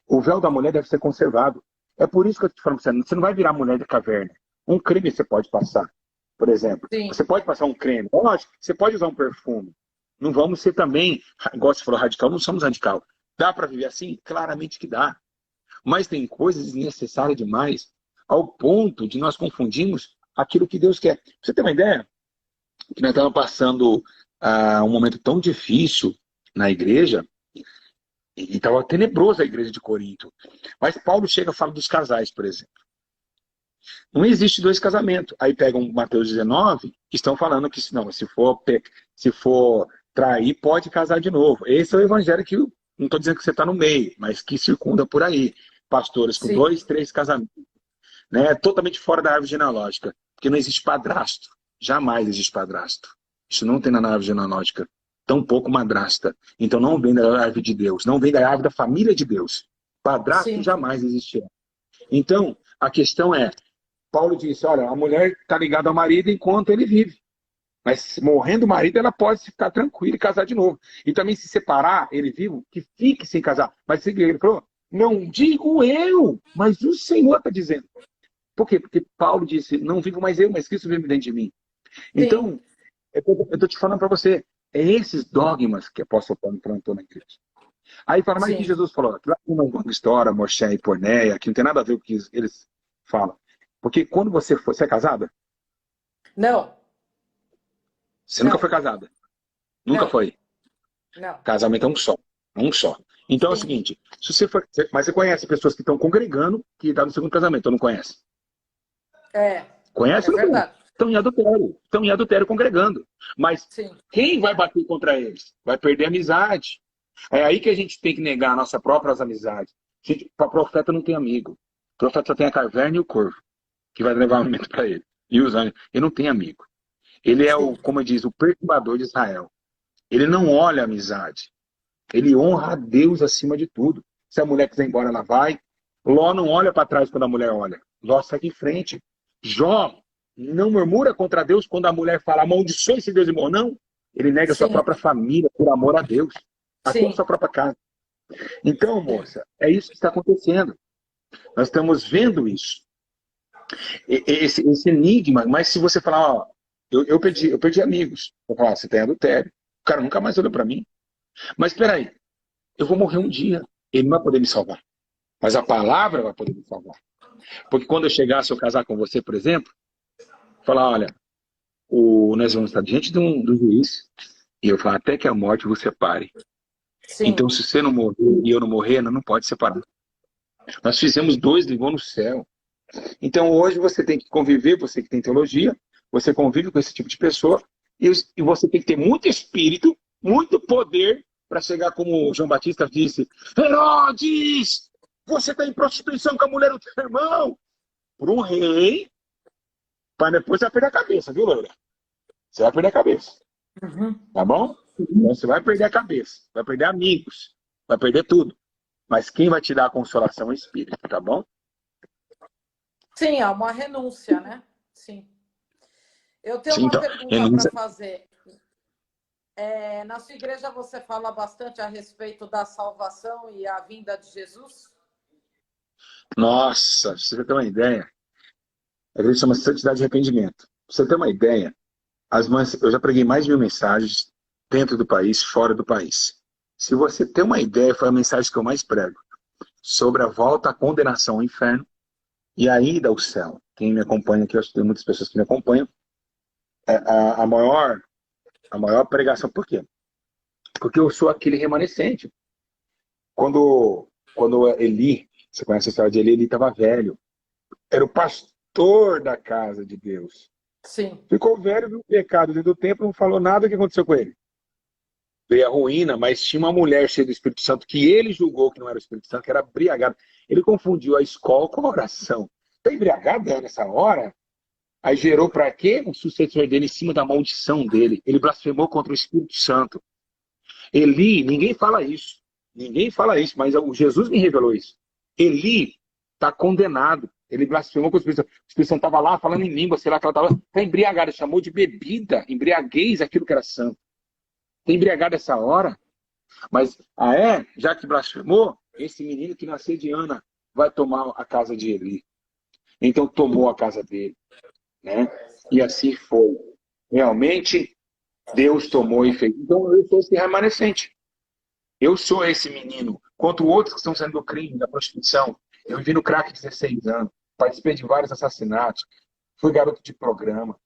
O véu da mulher deve ser conservado. É por isso que eu te falo pra você não vai virar mulher de caverna. Um creme você pode passar, por exemplo. sim, Você pode passar um creme. Lógico, você pode usar um perfume. Não vamos ser também, igual você falou, radical, não somos radical. Dá para viver assim? Claramente que dá. Mas tem coisas desnecessárias demais, ao ponto de nós confundirmos aquilo que Deus quer. Pra você ter uma ideia, que nós estávamos passando um momento tão difícil na igreja, e estava tenebrosa a igreja de Corinto. Mas Paulo chega e fala dos casais, por exemplo. Não existe dois casamentos. Aí pegam Mateus 19, que estão falando que não, se for trair, pode casar de novo. Esse é o evangelho que, não estou dizendo que você está no meio, mas que circunda por aí. Pastores com sim, 2, 3 casamentos. Né? Totalmente fora da árvore genealógica. Porque não existe padrasto. Jamais existe padrasto. Isso não tem na árvore genealógica. Tampouco madrasta. Então não vem da árvore de Deus. Não vem da árvore da família de Deus. Padrasto sim, jamais existirá. Então, a questão é, Paulo disse, olha, a mulher está ligada ao marido enquanto ele vive. Mas morrendo o marido, ela pode ficar tranquila e casar de novo. E também se separar, ele vivo, que fique sem casar. Mas ele falou, não digo eu, mas o Senhor está dizendo. Por quê? Porque Paulo disse, não vivo mais eu, mas Cristo vive dentro de mim. sim, Então, eu estou te falando para você, é esses dogmas que o apóstolo Paulo implantou na igreja. Aí fala, mas que sim. Jesus falou, que lá tem uma história, Moshe e Porneia, que não tem nada a ver com o que eles falam. Porque quando você é casada, Não, você nunca não, foi casada. Nunca não, foi. não. Casamento é um só. Um só. Então é o Sim, seguinte, se você for, mas você conhece pessoas que estão congregando que estão no segundo casamento, ou não conhece? é, Conhece é ou não conhece? verdade. Estão em adultério congregando. Mas Sim, quem vai bater contra eles? Vai perder a amizade. É aí que a gente tem que negar a nossa própria amizades. O profeta não tem amigo. O profeta só tem a caverna e o corvo, que vai levar o alimento para ele. E os anjos. Ele não tem amigo. Ele é sim, como diz, o perturbador de Israel. Ele não olha a amizade. Ele honra a Deus acima de tudo. Se a mulher quiser ir embora, ela vai. Ló não olha para trás quando a mulher olha. Ló segue em frente. Jó não murmura contra Deus quando a mulher fala amaldiçoe se Deus é bom. Não. Ele nega a sua sim, própria família por amor a Deus. Até a sim, sua própria casa. Então, sim, moça, é isso que está acontecendo. Nós estamos vendo isso. Esse enigma. Mas se você falar, ó, eu perdi amigos. Eu falar, você tem adultério. O cara nunca mais olhou para mim. Mas espera aí. Eu vou morrer um dia. Ele não vai poder me salvar. Mas a palavra vai poder me salvar. Porque quando eu chegar, se eu casar com você, por exemplo, falar, olha, nós vamos estar diante do juiz, e eu falo, até que a morte vos separe. sim, Então, se você não morrer e eu não morrer, não pode separar. Nós fizemos dois, ligou no céu. Então, hoje você tem que conviver, você que tem teologia, você convive com esse tipo de pessoa, e você tem que ter muito espírito, muito poder, para chegar como o João Batista disse, Herodes, você está em prostituição com a mulher do teu irmão. Por um rei, para depois você vai perder a cabeça, viu, Loura? Você vai perder a cabeça, uhum, tá bom? Então, você vai perder a cabeça, vai perder amigos, vai perder tudo. Mas quem vai te dar a consolação é o Espírito, tá bom? Sim, é uma renúncia, né? Sim. Eu tenho Sim, uma então, pergunta para renúncia. fazer. Na sua igreja você fala bastante a respeito da salvação e a vinda de Jesus? Nossa, pra você ter uma ideia, a igreja chama Santidade de Arrependimento. Pra você ter uma ideia, eu já preguei mais de 1.000 mensagens dentro do país, fora do país. Se você ter uma ideia, foi a mensagem que eu mais prego. Sobre a volta, a condenação ao inferno e a ida ao céu. Quem me acompanha aqui, eu acho que tem muitas pessoas que me acompanham. A maior pregação, por quê? Porque eu sou aquele remanescente. Quando Eli, você conhece a história de Eli, ele estava velho. Era o pastor da casa de Deus. Sim. Ficou velho, viu o pecado dentro do templo, não falou nada. O que aconteceu com ele? Veio a ruína, mas tinha uma mulher cheia do Espírito Santo que ele julgou que não era o Espírito Santo, que era embriagada. Ele confundiu a escola com a oração. Está embriagada nessa hora? Aí gerou para quê? Um sucessor dele em cima da maldição dele. Ele blasfemou contra o Espírito Santo. Eli, ninguém fala isso. Ninguém fala isso, mas o Jesus me revelou isso. Eli está condenado. Ele blasfemou com o Espírito Santo. O Espírito Santo estava lá falando em língua, sei lá que ela estava. Está embriagada, chamou de bebida, embriaguez aquilo que era santo. Está embriagada essa hora? Mas, já que blasfemou, esse menino que nasceu de Ana vai tomar a casa de Eli. Então tomou a casa dele, né? E assim foi. Realmente, Deus tomou e fez. Então eu sou esse remanescente. Eu sou esse menino. Quanto outros que estão sendo do crime, da prostituição. Eu vivi no crack 16 anos. Participei de vários assassinatos. Fui garoto de programa.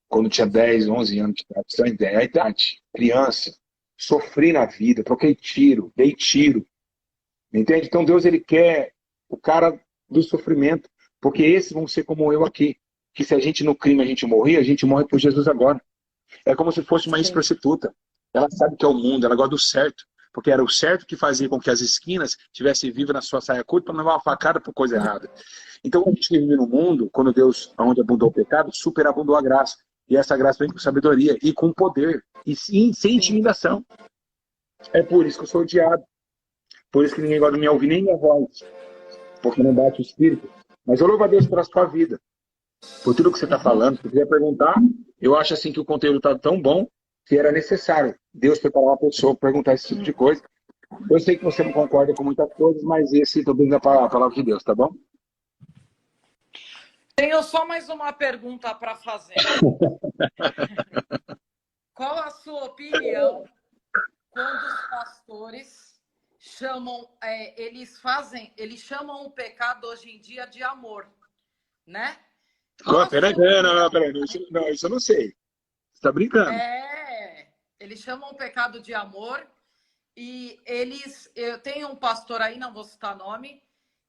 Quando tinha 10, 11 anos de idade. Você tem ideia? A idade. Criança. Sofri na vida. Troquei tiro. Dei tiro. Entende? Então Deus, ele quer o cara do sofrimento. Porque esses vão ser como eu aqui. Que se a gente no crime a gente morrer, a gente morre por Jesus agora. É como se fosse uma ex-prostituta. Ela sabe que é o mundo, ela gosta do certo. Porque era o certo que fazia com que as esquinas tivessem viva na sua saia curta para não levar uma facada por coisa errada. Então, a gente vive no mundo, quando Deus, onde abundou o pecado, superabundou a graça. E essa graça vem com sabedoria e com poder. E sim, sem intimidação. É por isso que eu sou odiado. Por isso que ninguém gosta de me ouvir, nem minha voz. Porque não bate o espírito. Mas eu louvo a Deus pela sua vida. Por tudo que você está falando. Se você quiser perguntar, eu acho assim que o conteúdo está tão bom que era necessário Deus preparar uma pessoa para perguntar esse tipo de coisa. Eu sei que você não concorda com muitas coisas, mas esse também é a palavra de Deus, tá bom? Tenho só mais uma pergunta para fazer. Qual a sua opinião quando os pastores eles chamam o pecado hoje em dia de amor, né? Peraí, não, isso eu não sei. Você está brincando. Eles chamam o pecado de amor e eu tenho um pastor aí, não vou citar nome,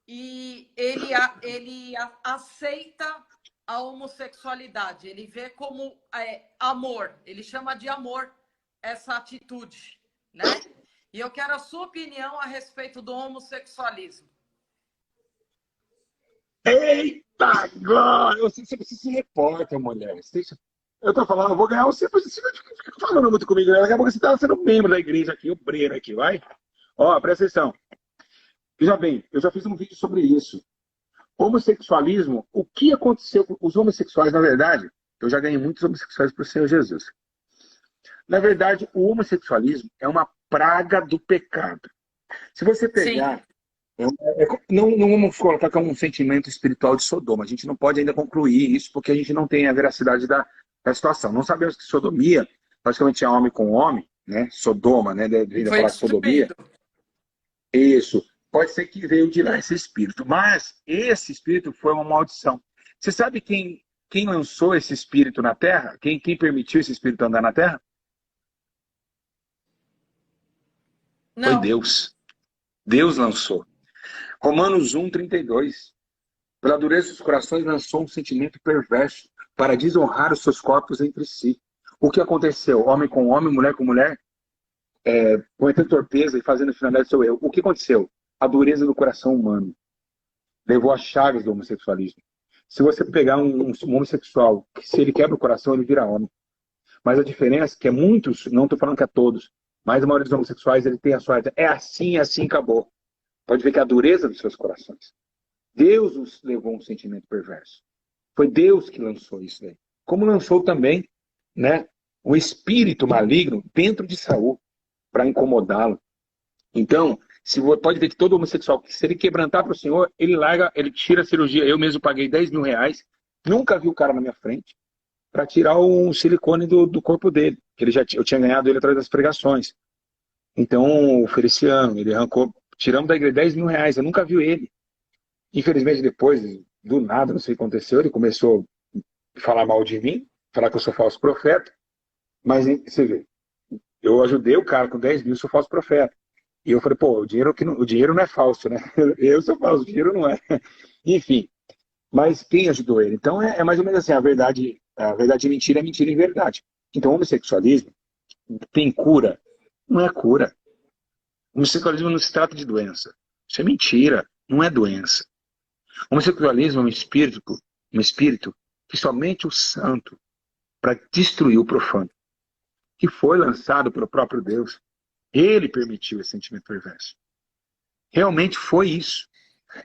e ele aceita a homossexualidade, ele vê como amor, ele chama de amor essa atitude, né? E eu quero a sua opinião a respeito do homossexualismo. Eita, agora! Você precisa se repórter, mulher. Eu tô falando, eu vou ganhar você fica falando muito comigo, né? Daqui a pouco você tá sendo membro da igreja aqui, obreiro aqui, vai? Ó, presta atenção. Veja bem, eu já fiz um vídeo sobre isso. Homossexualismo, o que aconteceu com os homossexuais, na verdade, eu já ganhei muitos homossexuais pro Senhor Jesus. Na verdade, o homossexualismo é uma praga do pecado. Se você pegar... Não vamos colocar como um sentimento espiritual de Sodoma. A gente não pode ainda concluir isso porque a gente não tem a veracidade da situação. Não sabemos que sodomia, praticamente é homem com homem, né? Sodoma, né? Devido a falar sodomia. Isso. Pode ser que veio de lá esse espírito. Mas esse espírito foi uma maldição. Você sabe quem lançou esse espírito na Terra? Quem permitiu esse espírito andar na Terra? Não. Foi Deus. Deus lançou. Romanos 1:32. Pela dureza dos corações lançou um sentimento perverso para desonrar os seus corpos entre si. O que aconteceu? Homem com homem, mulher com mulher, cometendo torpeza e fazendo finalidade seu erro. O que aconteceu? A dureza do coração humano levou às chagas do homossexualismo. Se você pegar um homossexual, se ele quebra o coração, ele vira homem. Mas a diferença é que muitos, não estou falando que é todos, mas a maioria dos homossexuais, ele tem a sua... É assim, assim, acabou. Pode ver que a dureza dos seus corações. Deus os levou a um sentimento perverso. Foi Deus que lançou isso daí. Como lançou também, né, o espírito maligno dentro de Saul, para incomodá-lo. Então, pode ver que todo homossexual, se ele quebrantar para o Senhor, ele larga, ele tira a cirurgia. Eu mesmo paguei 10 mil reais, nunca vi o cara na minha frente, para tirar um silicone do corpo dele, que eu tinha ganhado ele através das pregações. Então, o Feliciano, ele arrancou, tiramos da igreja 10 mil reais, eu nunca vi ele. Infelizmente, depois, do nada, não sei o que aconteceu, ele começou a falar mal de mim, falar que eu sou falso profeta, mas você vê, eu ajudei o cara com 10 mil, sou falso profeta. E eu falei, pô, o dinheiro não é falso, né? Eu sou falso, o dinheiro não é. Enfim, mas quem ajudou ele? Então é mais ou menos assim, a verdade e mentira é mentira e verdade. Então o homossexualismo tem cura? Não é cura. O homossexualismo não se trata de doença. Isso é mentira, não é doença. O homossexualismo é um espírito que somente o santo para destruir o profano, que foi lançado pelo próprio Deus. Ele permitiu esse sentimento perverso. Realmente foi isso.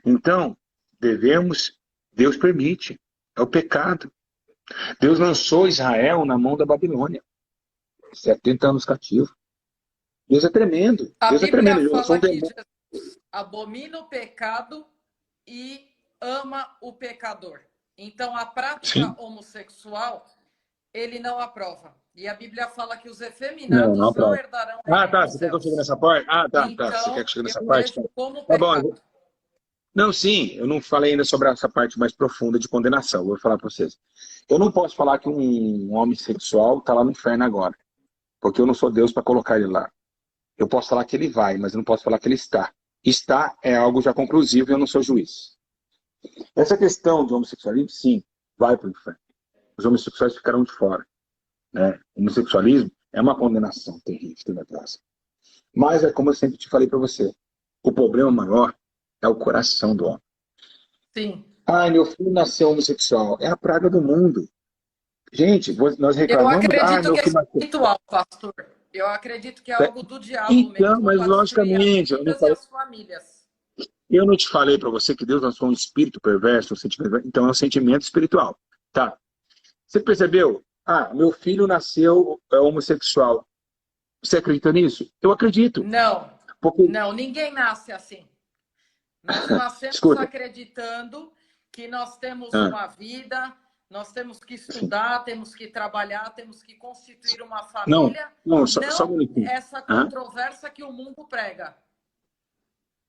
Então, Deus permite. É o pecado. Deus lançou Israel na mão da Babilônia. 70 anos cativo. Deus é tremendo. A Deus é Bíblia tremendo. Ele lançou fala um que demônio. Jesus abomina o pecado e ama o pecador. Então, a prática Sim. homossexual, ele não aprova. E a Bíblia fala que os Não, não efeminados não aprova. herdarão o Ah, reino tá. dos Você quer que eu chegue céus. nessa parte? Ah, tá. Você quer Então, que eu chegue eu nessa parte? vejo como Tá bom. pecado. Não, sim, eu não falei ainda sobre essa parte mais profunda de condenação. Vou falar para vocês. Eu não posso falar que um homem sexual está lá no inferno agora, porque eu não sou Deus para colocar ele lá. Eu posso falar que ele vai, mas eu não posso falar que ele está. Estar é algo já conclusivo e eu não sou juiz. Essa questão do homossexualismo, sim, vai para o inferno. Os homossexuais ficarão de fora. Né? O homossexualismo é uma condenação terrível atrás. Mas é como eu sempre te falei para você, o problema maior é o coração do homem. Sim. Ah, meu filho nasceu homossexual. É a praga do mundo. Gente, nós Eu reclamamos. Ah, acredito meu que é filho nasceu. espiritual, pastor. Eu acredito que é algo do diabo Então, mesmo mas para destruir as logicamente, vidas e as famílias. eu não te falei para você que Deus lançou um espírito perverso, um sentimento, então é um sentimento espiritual. Tá. Você percebeu? Ah, meu filho nasceu homossexual. Você acredita nisso? Eu acredito. Não, Porque, não, ninguém nasce assim. Nós nascemos escuta, acreditando que nós temos ah, uma vida, nós temos que estudar, temos que trabalhar, temos que constituir uma não, família, não, só um não minutinho. essa Ah, controvérsia que o mundo prega.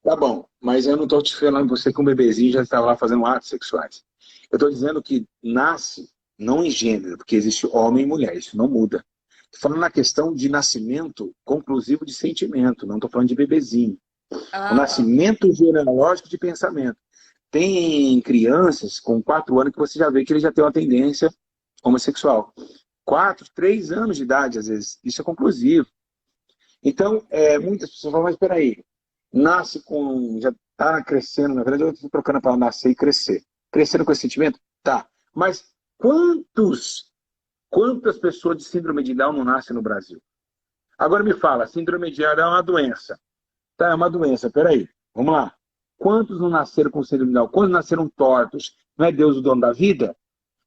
tá bom, mas eu não estou te falando você que um bebezinho já estava lá fazendo atos sexuais. Eu estou dizendo que nasce, não em gênero, porque existe homem e mulher, isso não muda. Estou falando na questão de nascimento conclusivo de sentimento, não estou falando de bebezinho. O Ah, tá. nascimento genealógico de pensamento. Tem crianças com 4 anos que você já vê que ele já tem uma tendência homossexual. 4, 3 anos de idade, às vezes. Isso é conclusivo. Então, muitas pessoas falam, mas peraí, nasce com... já está crescendo, na verdade eu estou trocando a palavra nascer e crescer. Crescendo com esse sentimento? Tá. Mas quantas pessoas de síndrome de Down não nascem no Brasil? Agora me fala, síndrome de Down é uma doença. Tá, é uma doença, peraí. Vamos lá. Quantos não nasceram com síndrome de Down? Quantos nasceram tortos? Não é Deus o dono da vida?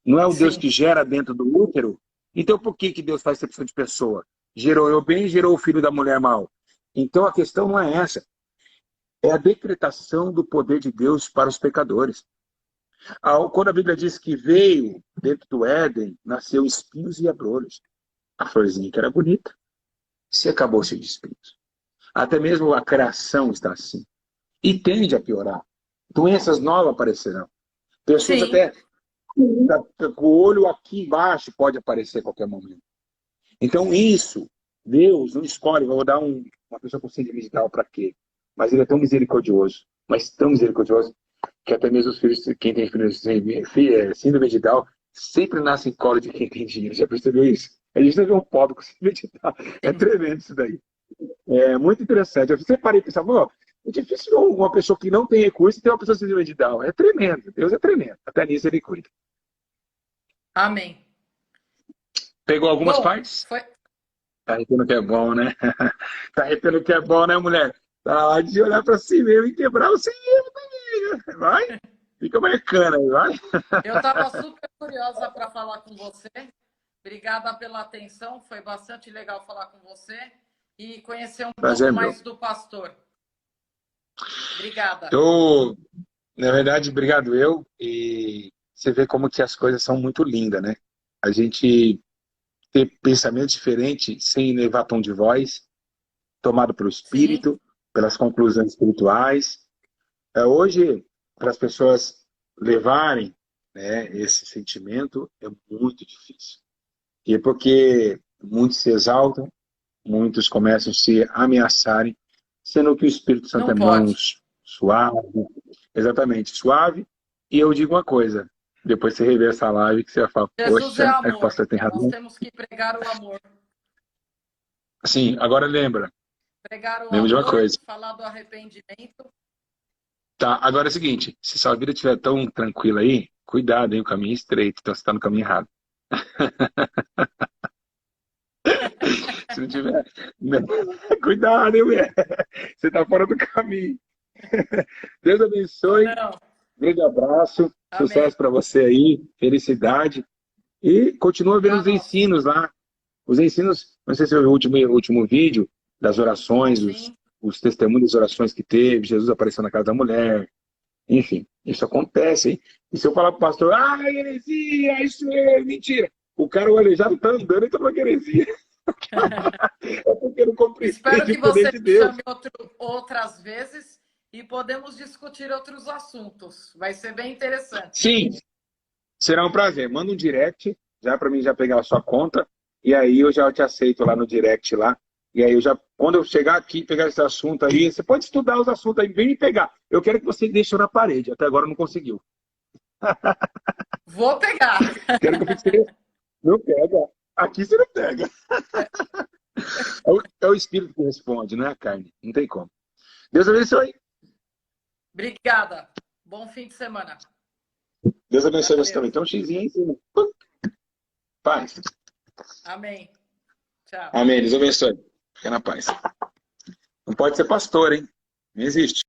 Não é o Deus Sim. que gera dentro do útero? Então por que Deus faz exceção de pessoa? Gerou eu bem, gerou o filho da mulher mal. Então a questão não é essa. É a decretação do poder de Deus para os pecadores. Quando a Bíblia diz que veio dentro do Éden, nasceu espinhos e abrolhos. A florzinha que era bonita, se acabou cheia de espinhos. Até mesmo a criação está assim. E tende a piorar. Doenças novas aparecerão. Pessoas Sim. até com o olho aqui embaixo pode aparecer a qualquer momento. Então isso, Deus não escolhe, vou dar uma pessoa com síndrome de Down para quê? Mas ele é tão misericordioso, mas tão misericordioso, que até mesmo os filhos, quem tem filhos síndrome de Down, sempre nasce em colo de quem tem dinheiro. Já percebeu isso? A gente não vê um pobre com síndrome de Down. É Sim. tremendo isso daí. É muito interessante. Eu sempre parei e pensava, é difícil uma pessoa que não tem recurso ter uma pessoa síndrome de Down. É tremendo. Deus é tremendo. Até nisso ele cuida. Amém. Pegou algumas Bom, partes? foi. Tá arrepiando que é bom, né? Tá arrepiando que é bom, né, mulher? Tá lá de olhar pra si mesmo e quebrar o si mesmo também, né? Vai? Fica marcando aí, vai? Eu estava super curiosa para falar com você. Obrigada pela atenção, foi bastante legal falar com você e conhecer um pouco Prazer, meu. mais do pastor. Obrigada. Eu, na verdade, obrigado eu. E você vê como que as coisas são muito lindas, né? A gente ter pensamento diferente sem levar tom de voz, tomado pelo Sim, espírito, pelas conclusões espirituais. Hoje, para as pessoas levarem, né, esse sentimento é muito difícil. E é porque muitos se exaltam, muitos começam a se ameaçarem, sendo que o Espírito Santo não é pode. suave, exatamente, suave. E eu digo uma coisa, depois você rever essa live, que você vai falar, Jesus é poxa, o amor. pastor tem Nós razão. temos que pregar o amor. Sim, agora Pregar o lembra de uma amor, coisa. falar do arrependimento. Tá, agora é o seguinte, se sua vida estiver tão tranquila aí, cuidado, hein, o caminho é estreito, então você está no caminho errado. Se não tiver, cuidado, hein, mulher, você está fora do caminho. Deus Ou abençoe, não. grande abraço, Amém. sucesso para você aí, felicidade, e continua vendo Para os nós. ensinos lá. Os ensinos, não sei se você viu o último vídeo das orações, Sim. os testemunhos das orações que teve, Jesus apareceu na casa da mulher. Enfim, isso acontece, hein? E se eu falar pro pastor, heresia, isso é mentira. O cara, o aleijado, tá andando e tá falando que é heresia. É porque não Espero compreende que o poder você de me Deus. chame outras vezes e podemos discutir outros assuntos. Vai ser bem interessante. Sim, será um prazer. Manda um direct, já para mim já pegar a sua conta, e aí eu já te aceito lá no direct lá. E aí eu já, quando eu chegar aqui, pegar esse assunto aí, você pode estudar os assuntos aí, vem me pegar. Eu quero que você deixe na parede, até agora não conseguiu. Vou pegar. Quero que eu fique. Não pega. Aqui você não pega. É o espírito que responde, não é a carne. Não tem como. Deus abençoe. Obrigada. Bom fim de semana. Deus abençoe você também. Valeu. Tem um xizinho aí em cima. Paz. Amém. Tchau. Amém. Deus abençoe. Fica na paz. Não pode ser pastor, hein? Não existe.